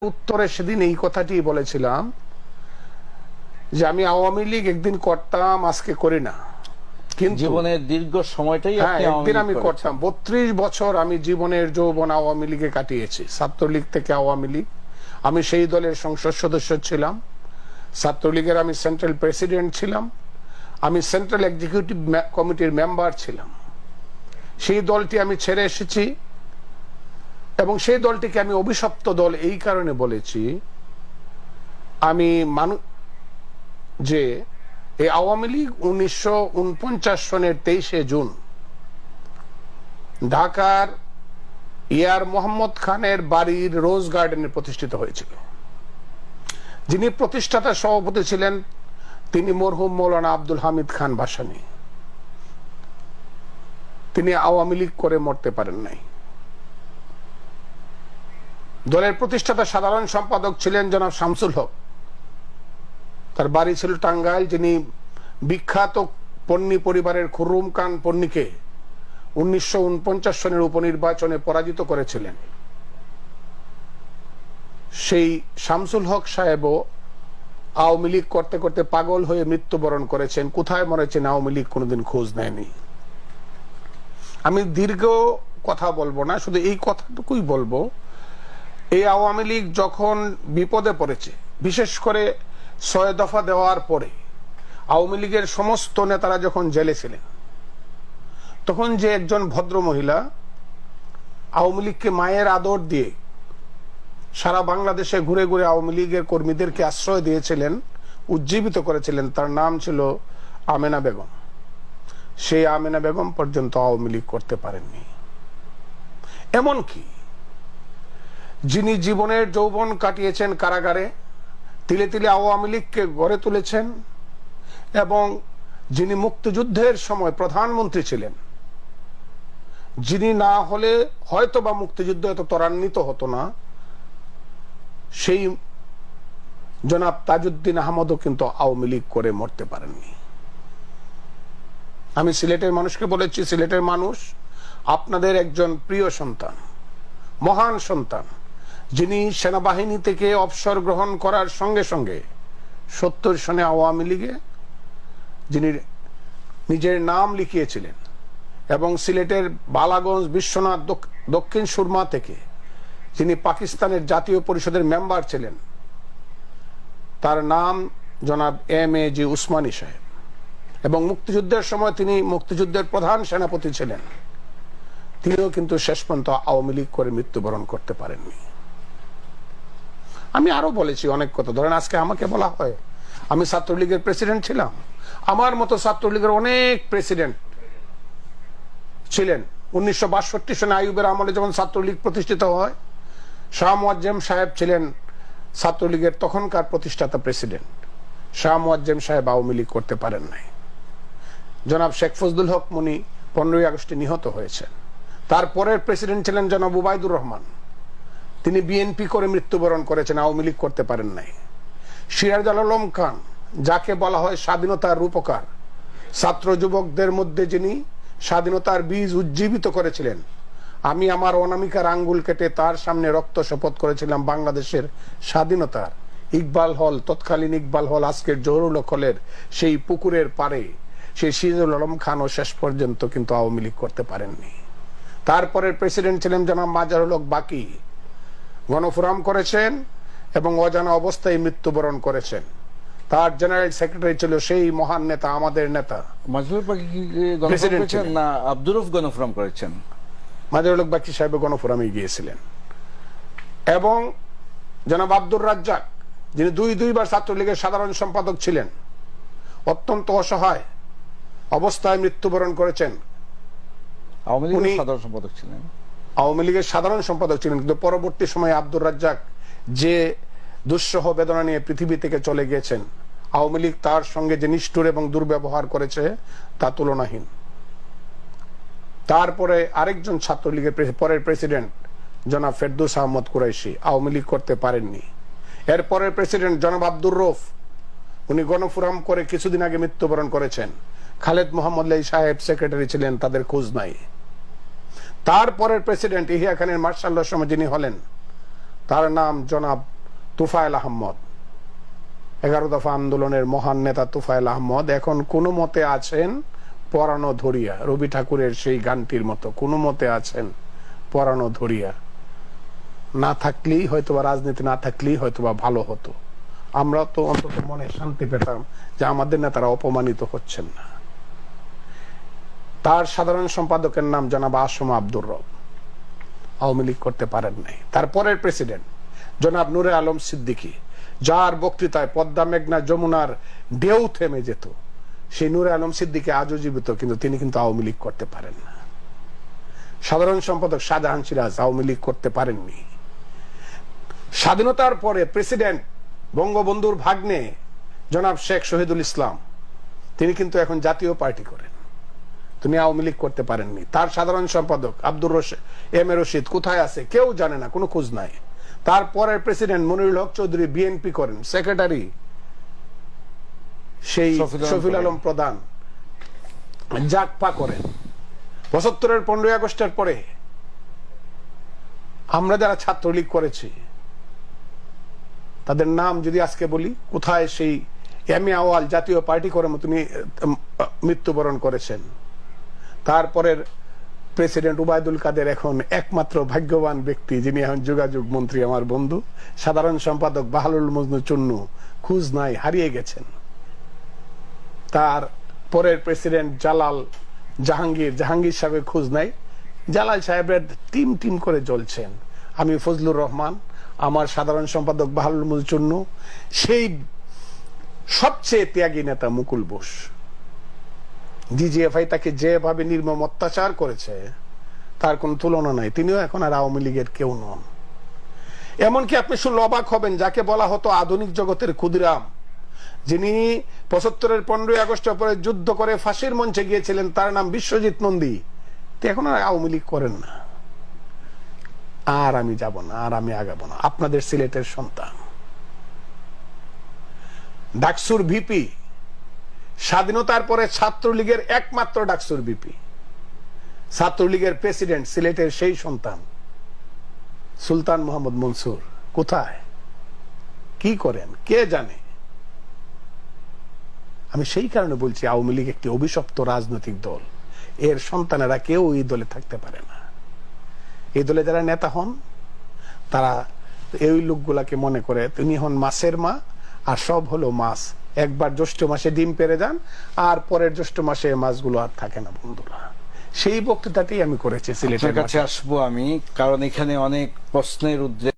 উত্তরে সেদিন এই কথাটি বলেছিলাম যে আমি আওয়ামী লীগ একদিন করতাম, আজকে করি না, কিন্তু জীবনের দীর্ঘ সময়টাই আপনি একদিন আমি করেছেন। করতাম। 32 বছর আমি জীবনের যৌবন আওয়ামী লীগে কাটিয়েছি, ছাত্রলীগ থেকে আওয়ামী লীগ। আমি সেই দলের সংসদ সদস্য ছিলাম, ছাত্রলীগের আমি সেন্ট্রাল প্রেসিডেন্ট ছিলাম, আমি সেন্ট্রাল এক্সিকিউটিভ কমিটির মেম্বার ছিলাম। সেই দলটি আমি ছেড়ে এসেছি এবং সেই দলটিকে আমি অভিশপ্ত দল এই কারণে বলেছি, আমি যে এই আওয়ামী লীগ 1949 সনের 23শে জুন ঢাকার ইয়ার মোহাম্মদ খানের বাড়ির রোজ গার্ডেনে প্রতিষ্ঠিত হয়েছিল। যিনি প্রতিষ্ঠাতা সভাপতি ছিলেন তিনি মরহুম মৌলানা আব্দুল হামিদ খান ভাসানী। তিনি আওয়ামী লীগ করে মরতে পারেন নাই। দলের প্রতিষ্ঠাতা সাধারণ সম্পাদক ছিলেন জনাব শামসুল হক, তার বাড়ি ছিল টাঙ্গাইল। যিনি বিখ্যাত পন্নী পরিবারের খুররুম খান পন্নীকে 1949 সনের উপনির্বাচনে পরাজিত করেছিলেন। সেই শামসুল হক সাহেবও আওয়ামী লীগ করতে করতে পাগল হয়ে মৃত্যুবরণ করেছেন। কোথায় মরেছেন আওয়ামী লীগ কোনোদিন খোঁজ নেয়নি। আমি দীর্ঘ কথা বলবো না, শুধু এই কথাটুকুই বলবো, এই আওয়ামী লীগ যখন বিপদে পড়েছে, বিশেষ করে 6 দফা দেওয়ার পরে আওয়ামী লীগের সমস্ত নেতারা যখন জেলে ছিলেন, তখন যে একজন ভদ্র মহিলা আওয়ামী লীগকে মায়ের আদর দিয়ে সারা বাংলাদেশে ঘুরে ঘুরে আওয়ামী লীগের কর্মীদেরকে আশ্রয় দিয়েছিলেন, উজ্জীবিত করেছিলেন, তার নাম ছিল আমেনা বেগম। সেই আমেনা বেগম পর্যন্ত আওয়ামী লীগ করতে পারেননি। এমনকি যিনি জীবনের যৌবন কাটিয়েছেন কারাগারে, তিলে তিলে আওয়ামী লীগকে গড়ে তুলেছেন, এবং যিনি মুক্তিযুদ্ধের সময় প্রধানমন্ত্রী ছিলেন, যিনি না হলে হয়তো বা মুক্তিযুদ্ধ এত ত্বরান্বিত হতো না, সেই জনাব তাজউদ্দিন আহমদও কিন্তু আওয়ামী লীগ করে মরতে পারেননি। আমি সিলেটের মানুষকে বলেছি, সিলেটের মানুষ আপনাদের একজন প্রিয় সন্তান, মহান সন্তান, যিনি সেনাবাহিনী থেকে অবসর গ্রহণ করার সঙ্গে সঙ্গে 70 সনে আওয়ামী লীগে যিনি নিজের নাম লিখিয়েছিলেন, এবং সিলেটের বালাগঞ্জ বিশ্বনাথ দক্ষিণ সুরমা থেকে যিনি পাকিস্তানের জাতীয় পরিষদের মেম্বার ছিলেন, তার নাম জনাব MAG উসমানী সাহেব। এবং মুক্তিযুদ্ধের সময় তিনি মুক্তিযুদ্ধের প্রধান সেনাপতি ছিলেন, তিনিও কিন্তু শেষ পর্যন্ত আওয়ামী লীগ করে মৃত্যুবরণ করতে পারেননি। আমি আরো বলেছি অনেক কথা। ধরেন আজকে আমাকে বলা হয় আমি ছাত্রলীগের প্রেসিডেন্ট ছিলাম, আমার মতো ছাত্রলীগের অনেক প্রেসিডেন্ট ছিলেন। 1962 সনে আইয়ুবের আমলে যখন ছাত্রলীগ প্রতিষ্ঠিত হয়, শাহ মুয়াজ্জেম সাহেব ছিলেন ছাত্রলীগের তখনকার প্রতিষ্ঠাতা প্রেসিডেন্ট। শাহ মুয়াজ্জেম সাহেব আওয়ামী লীগ করতে পারেন নাই। জনাব শেখ ফজলুল হক মুনি 15ই আগস্টে নিহত হয়েছেন। তারপরের প্রেসিডেন্ট ছিলেন জনাব উবাইদুর রহমান, তিনি বিএনপি করে মৃত্যুবরণ করেছেন, আওয়ামী লীগ করতে পারেন নাই। সিরাজ আলম খান, যাকে বলা হয় স্বাধীনতার রূপকার, ছাত্র যুবকদের মধ্যে যিনি স্বাধীনতার বীজ উজ্জীবিত করেছিলেন, আমি আমার অনামিকার আঙ্গুল কেটে তার সামনে রক্ত শপথ করেছিলাম বাংলাদেশের স্বাধীনতার। ইকবাল হল, তৎকালীন ইকবাল হল, আজকের জহুরুল হলের সেই পুকুরের পারে সেই সিরাজুল আলম খানও শেষ পর্যন্ত কিন্তু আওয়ামী লীগ করতে পারেননি। তারপরের প্রেসিডেন্ট ছিলেন জনাব মাজারুল হক বাকি, গণফোরাম করেছেন এবং অজানা অবস্থায় মৃত্যুবরণ করেছেন। তার জেনারেল সেক্রেটারি ছিল সেই মহান নেতা, আমাদের নেতা মাজহারুল বাকি গণফোরাম করেছেন না আব্দুর রউফ গণফোরাম করেছেন? মাজহারুল হক বাকি সাহেব গণফোরামে গিয়েছিলেন। এবং জনাব আব্দুর রাজ্জাক, যিনি দুইবার ছাত্রলীগের সাধারণ সম্পাদক ছিলেন, অত্যন্ত অসহায় অবস্থায় মৃত্যুবরণ করেছেন। আওয়ামী লীগের সাধারণ সম্পাদক ছিলেন, আওয়ামী লীগের সাধারণ সম্পাদক ছিলেন, কিন্তু পরবর্তী সময়ে আব্দুর রাজ্জাক যে দুঃসহ বেদনা নিয়ে পৃথিবী থেকে চলে গিয়েছেন, আওয়ামী লীগ তার সঙ্গে যে নিষ্ঠুর এবং দুর্ব্যবহার করেছে তা তুলনাহীন। তারপরে আরেকজন ছাত্রলীগের পরের প্রেসিডেন্ট জনাব ফেরদৌস আহমদ কুরাইশি আওয়ামী লীগ করতে পারেননি। এরপরের প্রেসিডেন্ট জনাব আব্দুর রউফ, উনি গণফোরাম করে কিছুদিন আগে মৃত্যুবরণ করেছেন। খালেদ মোহাম্মদ লাই সাহেব সেক্রেটারি ছিলেন, তাদের খোঁজ নাই। তারপরের প্রেসিডেন্ট ইহিয়া খানের মার্শাল্লার সময় যিনি হলেন, তার নাম জনাব তুফায়েল আহমদ, 11 দফা আন্দোলনের মহান নেতা তুফায়েল আহমদ এখন কোনো মতে আছেন পরানো ধরিয়া, রবি ঠাকুরের সেই গানটির মতো কোনো মতে আছেন পরানো ধরিয়া। না থাকলেই হয়তোবা রাজনীতি না থাকলেই হয়তোবা ভালো হতো, আমরা তো অন্তত মনে শান্তি পেতাম যে আমাদের নেতারা অপমানিত হচ্ছেন না। তার সাধারণ সম্পাদকের নাম জনাব আসম আব্দুর রব, আওয়ামী লীগ করতে পারেন নাই। তারপরের প্রেসিডেন্ট জনাব নূরে আলম সিদ্দিকী, যার বক্তৃতায় পদ্মা মেঘনা যমুনার ঢেউ থেমে যেত, সেই নূরে আলম সিদ্দিকী আজও জীবিত, কিন্তু তিনি কিন্তু আওয়ামী লীগ করতে পারেন না। সাধারণ সম্পাদক শাহজাহান সিরাজ আওয়ামী লীগ করতে পারেননি। স্বাধীনতার পরে প্রেসিডেন্ট বঙ্গবন্ধুর ভাগ্নে জনাব শেখ শহীদুল ইসলাম, তিনি কিন্তু এখন জাতীয় পার্টি করেন, তিনি আওয়ামী লীগ করতে পারেননি। তার সাধারণ সম্পাদক আব্দুর এম এ রশিদ কোথায় আছে কেউ জানে না, কোনো খোঁজ নাই। তারপরের প্রেসিডেন্ট মনিরুল হক চৌধুরী বিএনপি করেন, সেক্রেটারি সেই শফিউল আলম প্রধান জাকপা করেন। ৭৫-এর 15ই আগস্টের পরে আমরা যারা ছাত্রলীগ করেছি তাদের নাম যদি আজকে বলি, কোথায় সেই এম এ আওয়াল জাতীয় পার্টি করে তিনি মৃত্যুবরণ করেছেন। তারপরের প্রেসিডেন্ট উবায়দুল কাদের এখন একমাত্র ভাগ্যবান ব্যক্তি যিনি এখন যোগাযোগ মন্ত্রী, আমার বন্ধু। সাধারণ সম্পাদক বাহালুল মজনু চুন্নু খুঁজ নাই, হারিয়ে গেছেন। তার পরের প্রেসিডেন্ট জাহাঙ্গীর সাহেবের খোঁজ নাই। জালাল সাহেবের টিম টিম করে জ্বলছেন। আমি ফজলুর রহমান, আমার সাধারণ সম্পাদক বাহালুল মজনু চুন্নু, সেই সবচেয়ে ত্যাগী নেতা মুকুল বোস, ডিজিএফআই তাকে যেভাবে নির্মম অত্যাচার করেছে তার কোন তুলনা নাই। তিনিও এখন আর আওয়ামী লীগের কেউ নন। এমনকি আপনি শুনলে অবাক হবেন, যাকে বলা হতো আধুনিক জগতের ক্ষুদিরাম, যিনি ৭৫-এর 15ই আগস্টের পরে যুদ্ধ করে ফাঁসির মঞ্চে গিয়েছিলেন, তার নাম বিশ্বজিৎ নন্দী, এখন আর আওয়ামী লীগ করেন না। আর আমি যাব না, আর আমি আগাবো না। আপনাদের সিলেটের সন্তান, ডাকসুর ভিপি, স্বাধীনতার পরে ছাত্রলীগের একমাত্র ডাকসুর ভিপি, ছাত্রলীগের প্রেসিডেন্ট, সিলেটের সেই সন্তান সুলতান মোহাম্মদ মনসুর কোথায়, কি করেন কে জানে। আমি সেই কারণে বলছি আওয়ামী লীগ একটি অভিশপ্ত রাজনৈতিক দল, এর সন্তানেরা কেউ এই দলে থাকতে পারে না। এই দলে যারা নেতা হন তারা এই লোকগুলাকে মনে করে তিনি হন মাছের মা, আর সব হলো মাছ। একবার জ্যৈষ্ঠ মাসে ডিম পেরে যান, আর পরের জ্যৈষ্ঠ মাসে মাছগুলো আর থাকে না। বন্ধুরা, সেই বক্তৃতাটি আমি করেছি সিলেটের কাছে আসবো আমি, কারণ এখানে অনেক প্রশ্নের উদ্রেক